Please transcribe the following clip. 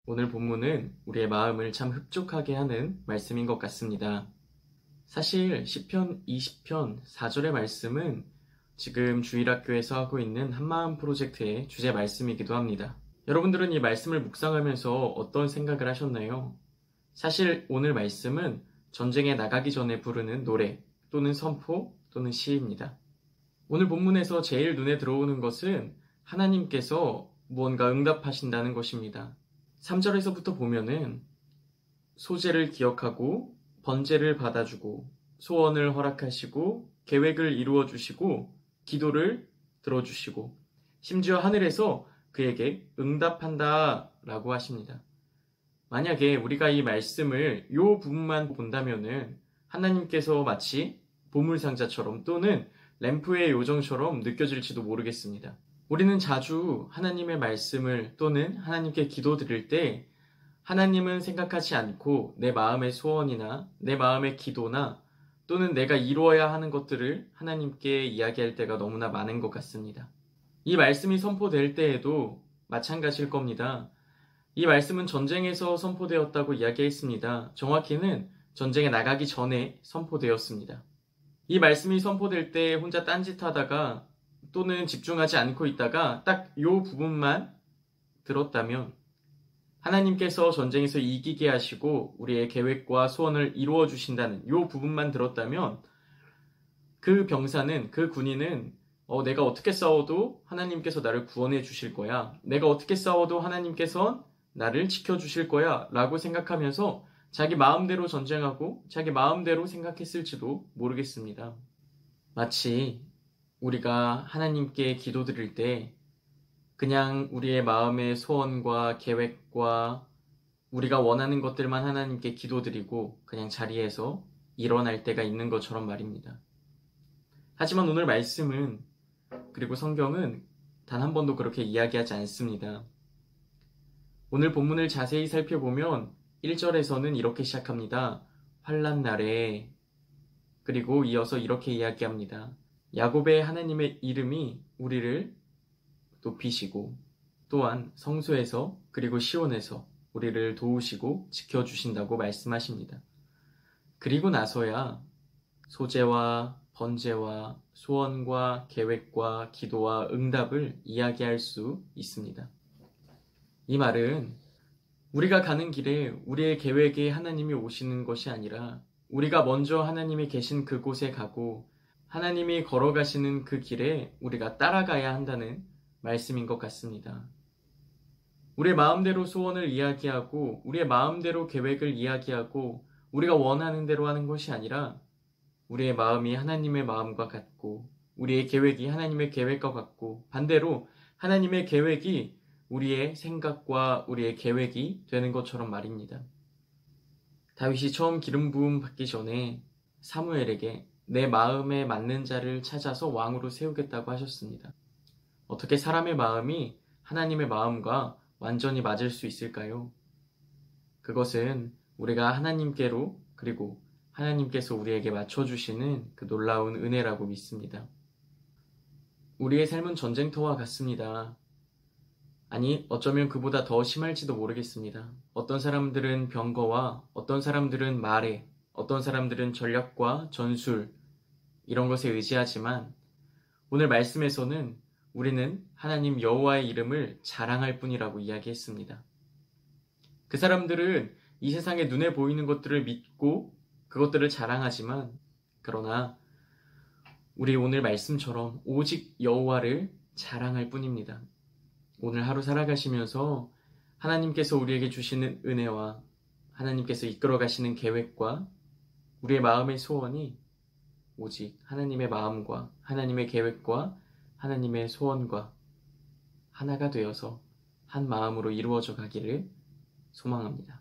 오늘 본문은 우리의 마음을 참 흡족하게 하는 말씀인 것 같습니다. 사실 시편 20편 4절의 말씀은 지금 주일학교에서 하고 있는 한마음 프로젝트의 주제 말씀이기도 합니다. 여러분들은 이 말씀을 묵상하면서 어떤 생각을 하셨나요? 사실 오늘 말씀은 전쟁에 나가기 전에 부르는 노래 또는 선포 또는 시입니다. 오늘 본문에서 제일 눈에 들어오는 것은 하나님께서 무언가 응답하신다는 것입니다. 3절에서부터 보면은 소재를 기억하고 번제를 받아주고 소원을 허락하시고 계획을 이루어주시고 기도를 들어주시고 심지어 하늘에서 그에게 응답한다 라고 하십니다. 만약에 우리가 이 말씀을 이 부분만 본다면은 하나님께서 마치 보물상자처럼 또는 램프의 요정처럼 느껴질지도 모르겠습니다. 우리는 자주 하나님의 말씀을 또는 하나님께 기도드릴 때 하나님은 생각하지 않고 내 마음의 소원이나 내 마음의 기도나 또는 내가 이루어야 하는 것들을 하나님께 이야기할 때가 너무나 많은 것 같습니다. 이 말씀이 선포될 때에도 마찬가지일 겁니다. 이 말씀은 전쟁에서 선포되었다고 이야기했습니다. 정확히는 전쟁에 나가기 전에 선포되었습니다. 이 말씀이 선포될 때 혼자 딴짓하다가 또는 집중하지 않고 있다가 딱 이 부분만 들었다면 하나님께서 전쟁에서 이기게 하시고 우리의 계획과 소원을 이루어 주신다는 이 부분만 들었다면 그 병사는, 그 군인은 내가 어떻게 싸워도 하나님께서 나를 구원해 주실 거야. 내가 어떻게 싸워도 하나님께서 나를 지켜주실 거야 라고 생각하면서 자기 마음대로 전쟁하고 자기 마음대로 생각했을지도 모르겠습니다. 마치 우리가 하나님께 기도드릴 때 그냥 우리의 마음의 소원과 계획과 우리가 원하는 것들만 하나님께 기도드리고 그냥 자리에서 일어날 때가 있는 것처럼 말입니다. 하지만 오늘 말씀은 그리고 성경은 단 한 번도 그렇게 이야기하지 않습니다. 오늘 본문을 자세히 살펴보면 1절에서는 이렇게 시작합니다. 환난 날에 그리고 이어서 이렇게 이야기합니다. 야곱의 하나님의 이름이 우리를 높이시고 또한 성소에서 그리고 시온에서 우리를 도우시고 지켜주신다고 말씀하십니다. 그리고 나서야 소재와 번제와 소원과 계획과 기도와 응답을 이야기할 수 있습니다. 이 말은 우리가 가는 길에 우리의 계획에 하나님이 오시는 것이 아니라 우리가 먼저 하나님이 계신 그곳에 가고 하나님이 걸어가시는 그 길에 우리가 따라가야 한다는 말씀인 것 같습니다. 우리의 마음대로 소원을 이야기하고 우리의 마음대로 계획을 이야기하고 우리가 원하는 대로 하는 것이 아니라 우리의 마음이 하나님의 마음과 같고 우리의 계획이 하나님의 계획과 같고 반대로 하나님의 계획이 우리의 생각과 우리의 계획이 되는 것처럼 말입니다. 다윗이 처음 기름 부음 받기 전에 사무엘에게 내 마음에 맞는 자를 찾아서 왕으로 세우겠다고 하셨습니다. 어떻게 사람의 마음이 하나님의 마음과 완전히 맞을 수 있을까요? 그것은 우리가 하나님께로 그리고 하나님께서 우리에게 맞춰주시는 그 놀라운 은혜라고 믿습니다. 우리의 삶은 전쟁터와 같습니다. 아니, 어쩌면 그보다 더 심할지도 모르겠습니다. 어떤 사람들은 병거와 어떤 사람들은 말에 어떤 사람들은 전략과 전술 이런 것에 의지하지만 오늘 말씀에서는 우리는 하나님 여호와의 이름을 자랑할 뿐이라고 이야기했습니다. 그 사람들은 이 세상에 눈에 보이는 것들을 믿고 그것들을 자랑하지만 그러나 우리 오늘 말씀처럼 오직 여호와를 자랑할 뿐입니다. 오늘 하루 살아가시면서 하나님께서 우리에게 주시는 은혜와 하나님께서 이끌어 가시는 계획과 우리의 마음의 소원이 오직 하나님의 마음과 하나님의 계획과 하나님의 소원과 하나가 되어서 한 마음으로 이루어져 가기를 소망합니다.